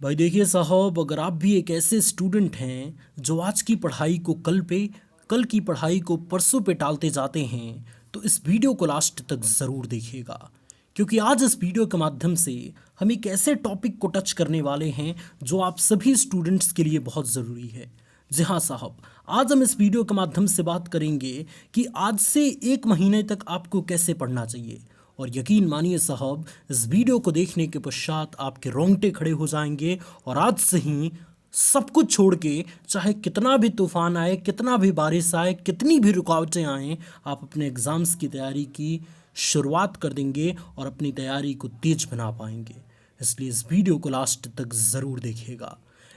भाई देखिए साहब, अगर आप भी एक ऐसे स्टूडेंट हैं जो आज की पढ़ाई को कल पे, कल की पढ़ाई को परसों पे टालते जाते हैं, तो इस वीडियो को लास्ट तक ज़रूर देखिएगा। क्योंकि आज इस वीडियो के माध्यम से हम एक ऐसे टॉपिक को टच करने वाले हैं जो आप सभी स्टूडेंट्स के लिए बहुत ज़रूरी है। जी हाँ साहब, आज हम इस वीडियो के माध्यम से बात करेंगे कि आज से एक महीने तक आपको कैसे पढ़ना चाहिए। और यकीन मानिए साहब, इस वीडियो को देखने के पश्चात आपके रोंगटे खड़े हो जाएंगे और आज से ही सब कुछ छोड़ के, चाहे कितना भी तूफान आए, कितना भी बारिश आए, कितनी भी रुकावटें आएं, आप अपने एग्ज़ाम्स की तैयारी की शुरुआत कर देंगे और अपनी तैयारी को तेज बना पाएंगे। इसलिए इस वीडियो को लास्ट तक ज़रूर देखिएगा।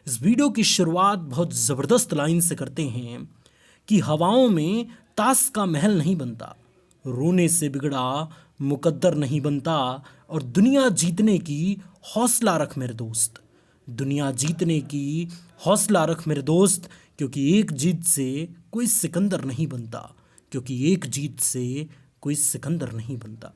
इस वीडियो की शुरुआत बहुत ज़बरदस्त लाइन से करते हैं कि हवाओं में ताश का महल नहीं बनता, रोने से बिगड़ा मुकद्दर नहीं बनता, और दुनिया जीतने की हौसला रख मेरे दोस्त। दुनिया जीतने की हौसला रख मेरे दोस्त, क्योंकि एक जीत से कोई सिकंदर नहीं बनता, क्योंकि एक जीत से कोई सिकंदर नहीं बनता।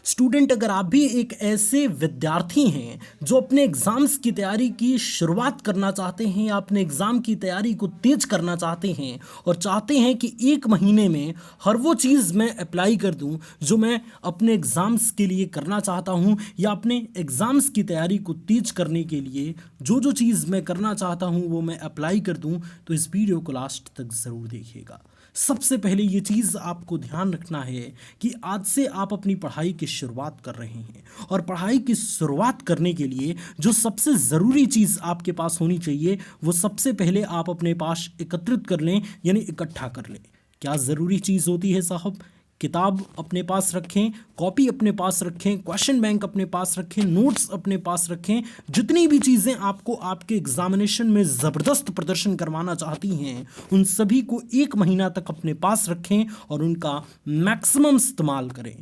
स्टूडेंट, अगर आप भी एक ऐसे विद्यार्थी हैं जो अपने एग्ज़ाम्स की तैयारी की शुरुआत करना चाहते हैं या अपने एग्ज़ाम की तैयारी को तेज करना चाहते हैं और चाहते हैं कि एक महीने में हर वो चीज़ मैं अप्लाई कर दूं जो मैं अपने एग्ज़ाम्स के लिए करना चाहता हूं, या अपने एग्ज़ाम्स की तैयारी को तेज करने के लिए जो जो चीज़ मैं करना चाहता हूं वो मैं अप्लाई कर दूं, तो इस वीडियो को लास्ट तक ज़रूर देखिएगा। सबसे पहले ये चीज़ आपको ध्यान रखना है कि आज से आप अपनी पढ़ाई की शुरुआत कर रहे हैं, और पढ़ाई की शुरुआत करने के लिए जो सबसे ज़रूरी चीज़ आपके पास होनी चाहिए वो सबसे पहले आप अपने पास एकत्रित कर लें, यानी इकट्ठा कर लें। क्या ज़रूरी चीज़ होती है साहब? किताब अपने पास रखें, कॉपी अपने पास रखें, क्वेश्चन बैंक अपने पास रखें, नोट्स अपने पास रखें। जितनी भी चीज़ें आपको आपके एग्जामिनेशन में ज़बरदस्त प्रदर्शन करवाना चाहती हैं, उन सभी को एक महीना तक अपने पास रखें और उनका मैक्सिमम इस्तेमाल करें।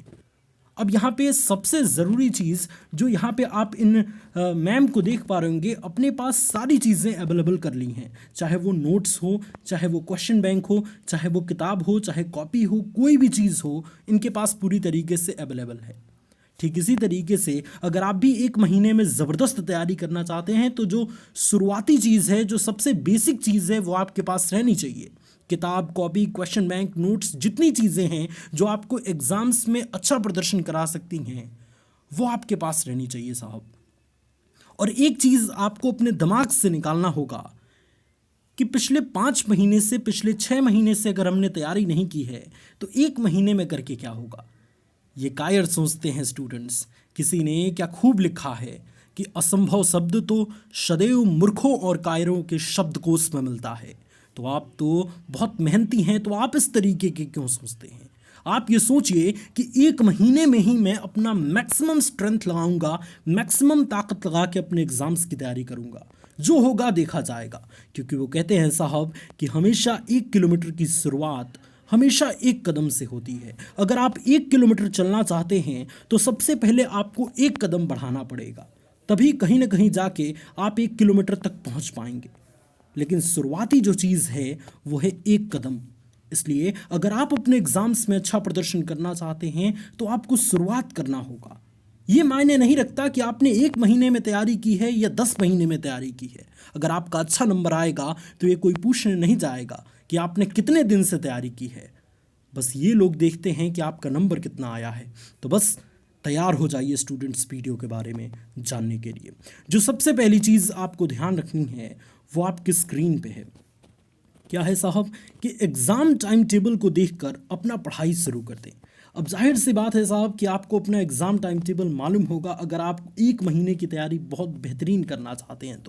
अब यहाँ पे सबसे ज़रूरी चीज़ जो यहाँ पे आप इन मैम को देख पा रहे होंगे, अपने पास सारी चीज़ें अवेलेबल कर ली हैं। चाहे वो नोट्स हो, चाहे वो क्वेश्चन बैंक हो, चाहे वो किताब हो, चाहे कॉपी हो, कोई भी चीज़ हो, इनके पास पूरी तरीके से अवेलेबल है। ठीक इसी तरीके से अगर आप भी एक महीने में ज़बरदस्त तैयारी करना चाहते हैं, तो जो शुरुआती चीज़ है, जो सबसे बेसिक चीज़ है, वो आपके पास रहनी चाहिए। किताब, कॉपी, क्वेश्चन बैंक, नोट्स, जितनी चीज़ें हैं जो आपको एग्ज़ाम्स में अच्छा प्रदर्शन करा सकती हैं, वो आपके पास रहनी चाहिए साहब। और एक चीज़ आपको अपने दिमाग से निकालना होगा कि पिछले 5 महीने से, पिछले 6 महीने से अगर हमने तैयारी नहीं की है, तो एक महीने में करके क्या होगा। ये कायर सोचते हैं स्टूडेंट्स। किसी ने क्या खूब लिखा है कि असंभव शब्द तो सदैव मूर्खों और कायरों के शब्दकोश में मिलता है। तो आप तो बहुत मेहनती हैं, तो आप इस तरीके के क्यों सोचते हैं? आप ये सोचिए कि एक महीने में ही मैं अपना मैक्सिमम स्ट्रेंथ लगाऊंगा, मैक्सिमम ताकत लगा के अपने एग्जाम्स की तैयारी करूंगा। जो होगा देखा जाएगा, क्योंकि वो कहते हैं साहब कि हमेशा 1 किलोमीटर की शुरुआत हमेशा एक कदम से होती है। अगर आप 1 किलोमीटर चलना चाहते हैं तो सबसे पहले आपको एक कदम बढ़ाना पड़ेगा, तभी कहीं ना कहीं जाके आप 1 किलोमीटर तक पहुंच पाएंगे। लेकिन शुरुआती जो चीज़ है वो है एक कदम। इसलिए अगर आप अपने एग्जाम्स में अच्छा प्रदर्शन करना चाहते हैं तो आपको शुरुआत करना होगा। ये मायने नहीं रखता कि आपने एक महीने में तैयारी की है या 10 महीने में तैयारी की है। अगर आपका अच्छा नंबर आएगा तो ये कोई पूछने नहीं जाएगा कि आपने कितने दिन से तैयारी की है। बस ये लोग देखते हैं कि आपका नंबर कितना आया है। तो बस तैयार हो जाइए स्टूडेंट्स, वीडियो के बारे में जानने के लिए। जो सबसे पहली चीज़ आपको ध्यान रखनी है वो आपकी स्क्रीन पे है। क्या है साहब कि एग्ज़ाम टाइम टेबल को देखकर अपना पढ़ाई शुरू कर दें। अब जाहिर सी बात है साहब कि आपको अपना एग्ज़ाम टाइम टेबल मालूम होगा, अगर आप एक महीने की तैयारी बहुत बेहतरीन करना चाहते हैं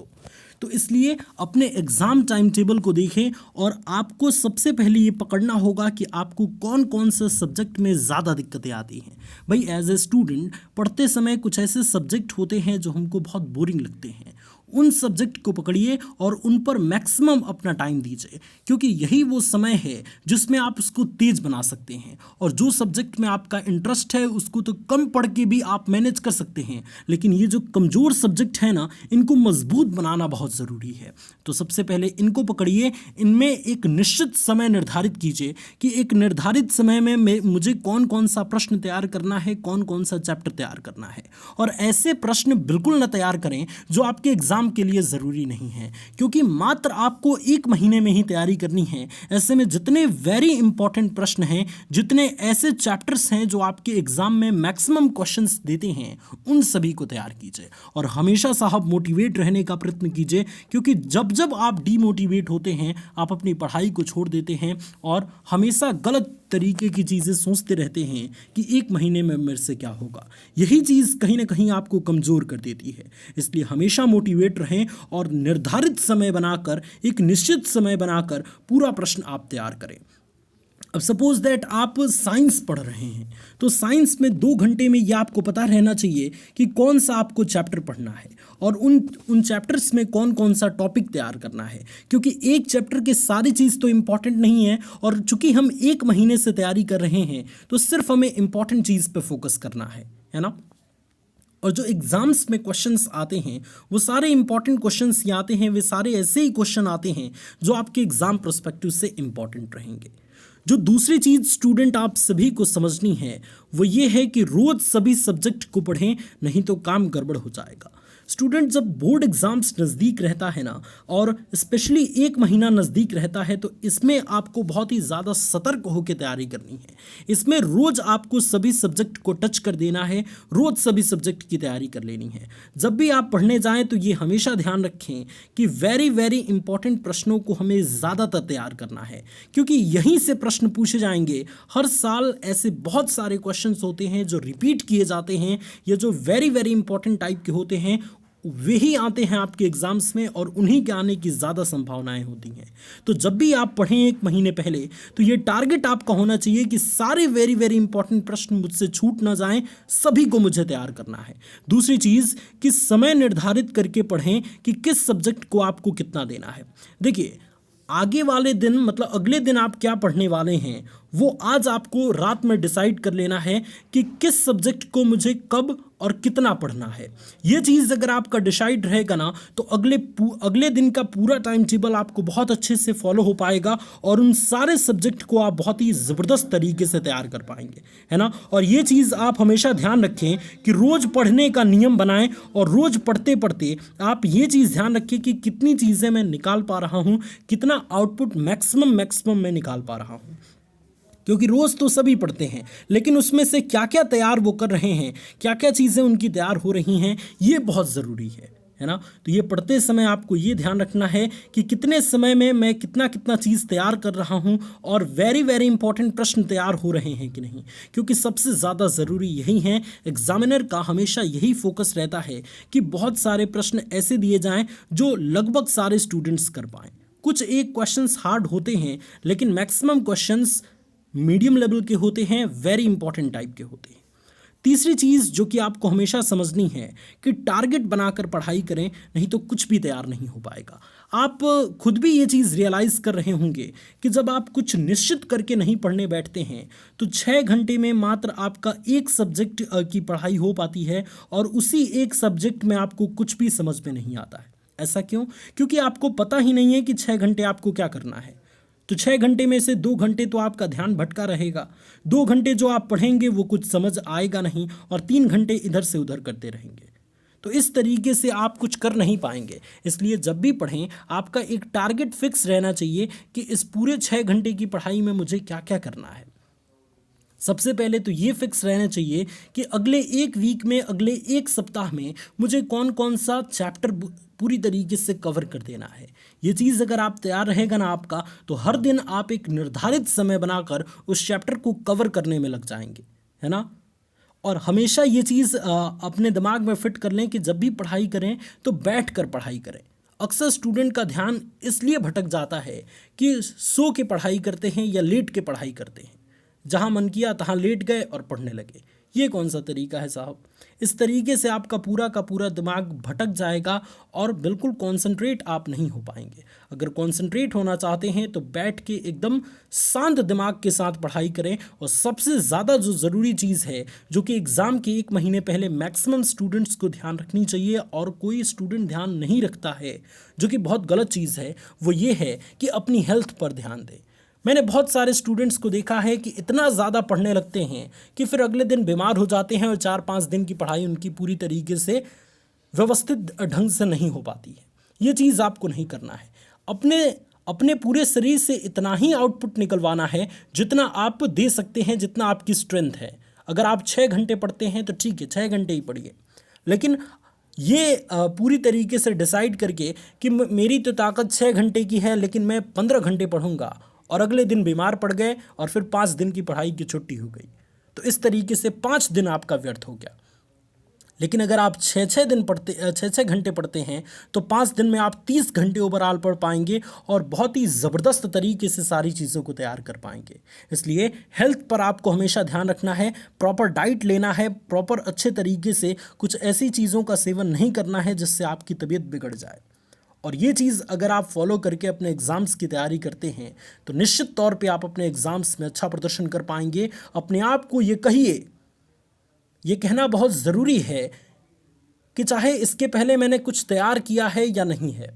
तो इसलिए अपने एग्ज़ाम टाइम टेबल को देखें, और आपको सबसे पहले ये पकड़ना होगा कि आपको कौन कौन से सब्जेक्ट में ज़्यादा दिक्कतें आती हैं। भाई एज ए स्टूडेंट पढ़ते समय कुछ ऐसे सब्जेक्ट होते हैं जो हमको बहुत बोरिंग लगते हैं, उन सब्जेक्ट को पकड़िए और उन पर मैक्सिमम अपना टाइम दीजिए, क्योंकि यही वो समय है जिसमें आप उसको तेज बना सकते हैं। और जो सब्जेक्ट में आपका इंटरेस्ट है उसको तो कम पढ़ के भी आप मैनेज कर सकते हैं, लेकिन ये जो कमज़ोर सब्जेक्ट है ना, इनको मजबूत बनाना बहुत ज़रूरी है। तो सबसे पहले इनको पकड़िए, इनमें एक निश्चित समय निर्धारित कीजिए कि एक निर्धारित समय में मुझे कौन कौन सा प्रश्न तैयार करना है, कौन कौन सा चैप्टर तैयार करना है। और ऐसे प्रश्न बिल्कुल न तैयार करें जो आपके एग्जाम के लिए ज़रूरी नहीं है, क्योंकि मात्र आपको 1 महीने में ही तैयारी करनी है। ऐसे में जितने वेरी इंपॉर्टेंट प्रश्न हैं, जितने ऐसे चैप्टर्स हैं जो आपके एग्जाम में मैक्सिमम क्वेश्चंस देते हैं, उन सभी को तैयार कीजिए। और हमेशा साहब मोटिवेट रहने का प्रयत्न कीजिए, क्योंकि जब जब आप डीमोटिवेट होते हैं, आप अपनी पढ़ाई को छोड़ देते हैं और हमेशा गलत तरीके की चीज़ें सोचते रहते हैं कि 1 महीने में मेरे से क्या होगा। यही चीज़ कहीं ना कहीं आपको कमज़ोर कर देती है। इसलिए हमेशा मोटिवेट रहें और निर्धारित समय बनाकर, एक निश्चित समय बनाकर पूरा प्रश्न आप तैयार करें। अब सपोज दैट आप साइंस पढ़ रहे हैं, तो साइंस में 2 घंटे में ये आपको पता रहना चाहिए कि कौन सा आपको चैप्टर पढ़ना है और उन चैप्टर्स में कौन कौन सा टॉपिक तैयार करना है, क्योंकि एक चैप्टर की सारी चीज़ तो इम्पॉर्टेंट नहीं है। और चूंकि हम 1 महीने से तैयारी कर रहे हैं, तो सिर्फ हमें इम्पॉर्टेंट चीज़ पे फोकस करना है ना। और जो एग्जाम्स में क्वेश्चंस आते हैं, वो सारे इंपॉर्टेंट क्वेश्चंस ही आते हैं, वे सारे ऐसे ही क्वेश्चन आते हैं जो आपके एग्जाम पर्सपेक्टिव से इंपॉर्टेंट रहेंगे। जो दूसरी चीज़ स्टूडेंट आप सभी को समझनी है वो ये है कि रोज़ सभी सब्जेक्ट को पढ़ें, नहीं तो काम गड़बड़ हो जाएगा। स्टूडेंट जब बोर्ड एग्ज़ाम्स नज़दीक रहता है ना, और स्पेशली 1 महीना नज़दीक रहता है, तो इसमें आपको बहुत ही ज़्यादा सतर्क होकर तैयारी करनी है। इसमें रोज़ आपको सभी सब्जेक्ट को टच कर देना है, रोज़ सभी सब्जेक्ट की तैयारी कर लेनी है। जब भी आप पढ़ने जाएं तो ये हमेशा ध्यान रखें कि वेरी वेरी इंपॉर्टेंट प्रश्नों को हमें ज़्यादातर तैयार करना है, क्योंकि यहीं से प्रश्न पूछे जाएंगे। हर साल ऐसे बहुत सारे क्वेश्चंस होते हैं जो रिपीट किए जाते हैं, या जो वेरी वेरी इंपॉर्टेंट टाइप के होते हैं, वही आते हैं आपके एग्जाम्स में, और उन्हीं के आने की ज़्यादा संभावनाएं होती हैं। तो जब भी आप पढ़ें 1 महीने पहले, तो ये टारगेट आपका होना चाहिए कि सारे वेरी वेरी इंपॉर्टेंट प्रश्न मुझसे छूट ना जाएं, सभी को मुझे तैयार करना है। दूसरी चीज़ कि समय निर्धारित करके पढ़ें कि किस सब्जेक्ट को आपको कितना देना है। देखिए, आगे वाले दिन, मतलब अगले दिन आप क्या पढ़ने वाले हैं, वो आज आपको रात में डिसाइड कर लेना है कि किस सब्जेक्ट को मुझे कब और कितना पढ़ना है। ये चीज़ अगर आपका डिसाइड रहेगा ना, तो अगले दिन का पूरा टाइम टेबल आपको बहुत अच्छे से फॉलो हो पाएगा, और उन सारे सब्जेक्ट को आप बहुत ही ज़बरदस्त तरीके से तैयार कर पाएंगे, है ना। और ये चीज़ आप हमेशा ध्यान रखें कि रोज़ पढ़ने का नियम बनाएं, और रोज़ पढ़ते पढ़ते आप ये चीज़ ध्यान रखें कि कितनी चीज़ें मैं निकाल पा रहा हूँ, कितना आउटपुट मैक्सिमम मैं निकाल पा रहा हूँ। क्योंकि रोज़ तो सभी पढ़ते हैं, लेकिन उसमें से क्या क्या तैयार वो कर रहे हैं, क्या क्या चीज़ें उनकी तैयार हो रही हैं, ये बहुत ज़रूरी है ना। तो ये पढ़ते समय आपको ये ध्यान रखना है कि कितने समय में मैं कितना कितना चीज़ तैयार कर रहा हूँ, और वेरी वेरी इंपॉर्टेंट प्रश्न तैयार हो रहे हैं कि नहीं, क्योंकि सबसे ज़्यादा ज़रूरी यही है। एग्जामिनर का हमेशा यही फोकस रहता है कि बहुत सारे प्रश्न ऐसे दिए जाएँ जो लगभग सारे स्टूडेंट्स कर पाएँ। कुछ एक क्वेश्चंस हार्ड होते हैं, लेकिन मैक्सिमम क्वेश्चंस मीडियम लेवल के होते हैं, वेरी इंपॉर्टेंट टाइप के होते हैं। तीसरी चीज़ जो कि आपको हमेशा समझनी है कि टारगेट बनाकर पढ़ाई करें, नहीं तो कुछ भी तैयार नहीं हो पाएगा। आप खुद भी ये चीज़ रियलाइज़ कर रहे होंगे कि जब आप कुछ निश्चित करके नहीं पढ़ने बैठते हैं, तो 6 घंटे में मात्र आपका एक सब्जेक्ट की पढ़ाई हो पाती है, और उसी एक सब्जेक्ट में आपको कुछ भी समझ में नहीं आता है। ऐसा क्यों? क्योंकि आपको पता ही नहीं है कि 6 घंटे आपको क्या करना है। तो 6 घंटे में से 2 घंटे तो आपका ध्यान भटका रहेगा, 2 घंटे जो आप पढ़ेंगे वो कुछ समझ आएगा नहीं, और 3 घंटे इधर से उधर करते रहेंगे। तो इस तरीके से आप कुछ कर नहीं पाएंगे। इसलिए जब भी पढ़ें, आपका एक टारगेट फिक्स रहना चाहिए कि इस पूरे 6 घंटे की पढ़ाई में मुझे क्या क्या करना है। सबसे पहले तो ये फिक्स रहना चाहिए कि अगले 1 वीक में, अगले 1 सप्ताह में मुझे कौन कौन सा चैप्टर पूरी तरीके से कवर कर देना है। ये चीज़ अगर आप तैयार रहेगा ना आपका, तो हर दिन आप एक निर्धारित समय बनाकर उस चैप्टर को कवर करने में लग जाएंगे, है ना। और हमेशा ये चीज़ अपने दिमाग में फिट कर लें कि जब भी पढ़ाई करें तो बैठ कर पढ़ाई करें। अक्सर स्टूडेंट का ध्यान इसलिए भटक जाता है कि सो के पढ़ाई करते हैं या लेट के पढ़ाई करते हैं, जहाँ मन किया तहाँ लेट गए और पढ़ने लगे। ये कौन सा तरीका है साहब? इस तरीके से आपका पूरा का पूरा दिमाग भटक जाएगा और बिल्कुल कंसंट्रेट आप नहीं हो पाएंगे। अगर कंसंट्रेट होना चाहते हैं तो बैठ के एकदम शांत दिमाग के साथ पढ़ाई करें। और सबसे ज़्यादा जो ज़रूरी चीज़ है, जो कि एग्ज़ाम के 1 महीने पहले मैक्सिमम स्टूडेंट्स को ध्यान रखनी चाहिए और कोई स्टूडेंट ध्यान नहीं रखता है, जो कि बहुत गलत चीज़ है, वो ये है कि अपनी हेल्थ पर ध्यान दें। मैंने बहुत सारे स्टूडेंट्स को देखा है कि इतना ज़्यादा पढ़ने लगते हैं कि फिर अगले दिन बीमार हो जाते हैं और 4-5 दिन की पढ़ाई उनकी पूरी तरीके से व्यवस्थित ढंग से नहीं हो पाती है। ये चीज़ आपको नहीं करना है। अपने अपने पूरे शरीर से इतना ही आउटपुट निकलवाना है जितना आप दे सकते हैं, जितना आपकी स्ट्रेंथ है। अगर आप 6 घंटे पढ़ते हैं तो ठीक है, 6 घंटे ही पढ़िए, लेकिन ये पूरी तरीके से डिसाइड करके कि मेरी तो ताकत 6 घंटे की है लेकिन मैं 15 घंटे पढ़ूंगा, और अगले दिन बीमार पड़ गए और फिर 5 दिन की पढ़ाई की छुट्टी हो गई, तो इस तरीके से 5 दिन आपका व्यर्थ हो गया। लेकिन अगर आप 6-6 घंटे पढ़ते हैं तो 5 दिन में आप 30 घंटे ओवरऑल पढ़ पाएंगे और बहुत ही ज़बरदस्त तरीके से सारी चीज़ों को तैयार कर पाएंगे। इसलिए हेल्थ पर आपको हमेशा ध्यान रखना है, प्रॉपर डाइट लेना है, प्रॉपर अच्छे तरीके से कुछ ऐसी चीज़ों का सेवन नहीं करना है जिससे आपकी तबीयत बिगड़ जाए। और ये चीज़ अगर आप फॉलो करके अपने एग्ज़ाम्स की तैयारी करते हैं तो निश्चित तौर पे आप अपने एग्ज़ाम्स में अच्छा प्रदर्शन कर पाएंगे। अपने आप को ये कहिए, ये कहना बहुत ज़रूरी है कि चाहे इसके पहले मैंने कुछ तैयार किया है या नहीं है,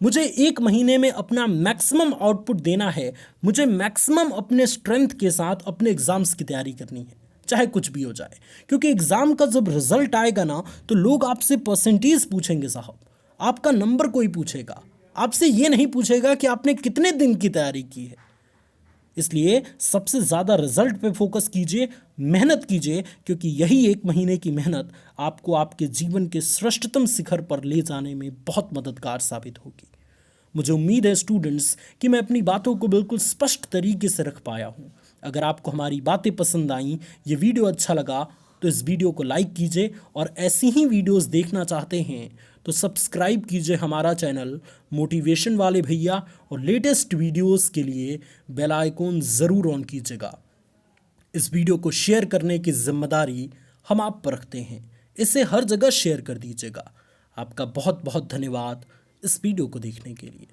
मुझे 1 महीने में अपना मैक्सिमम आउटपुट देना है, मुझे मैक्सिमम अपने स्ट्रेंथ के साथ अपने एग्ज़ाम्स की तैयारी करनी है, चाहे कुछ भी हो जाए। क्योंकि एग्ज़ाम का जब रिज़ल्ट आएगा ना तो लोग आपसे परसेंटेज पूछेंगे साहब, आपका नंबर कोई पूछेगा, आपसे ये नहीं पूछेगा कि आपने कितने दिन की तैयारी की है। इसलिए सबसे ज़्यादा रिजल्ट पे फोकस कीजिए, मेहनत कीजिए, क्योंकि यही 1 महीने की मेहनत आपको आपके जीवन के श्रेष्ठतम शिखर पर ले जाने में बहुत मददगार साबित होगी। मुझे उम्मीद है स्टूडेंट्स कि मैं अपनी बातों को बिल्कुल स्पष्ट तरीके से रख पाया हूँ। अगर आपको हमारी बातें पसंद आईं, ये वीडियो अच्छा लगा तो इस वीडियो को लाइक कीजिए, और ऐसी ही वीडियोस देखना चाहते हैं तो सब्सक्राइब कीजिए हमारा चैनल मोटिवेशन वाले भैया, और लेटेस्ट वीडियोस के लिए बेल आइकॉन ज़रूर ऑन कीजिएगा। इस वीडियो को शेयर करने की जिम्मेदारी हम आप पर रखते हैं, इसे हर जगह शेयर कर दीजिएगा। आपका बहुत बहुत धन्यवाद इस वीडियो को देखने के लिए।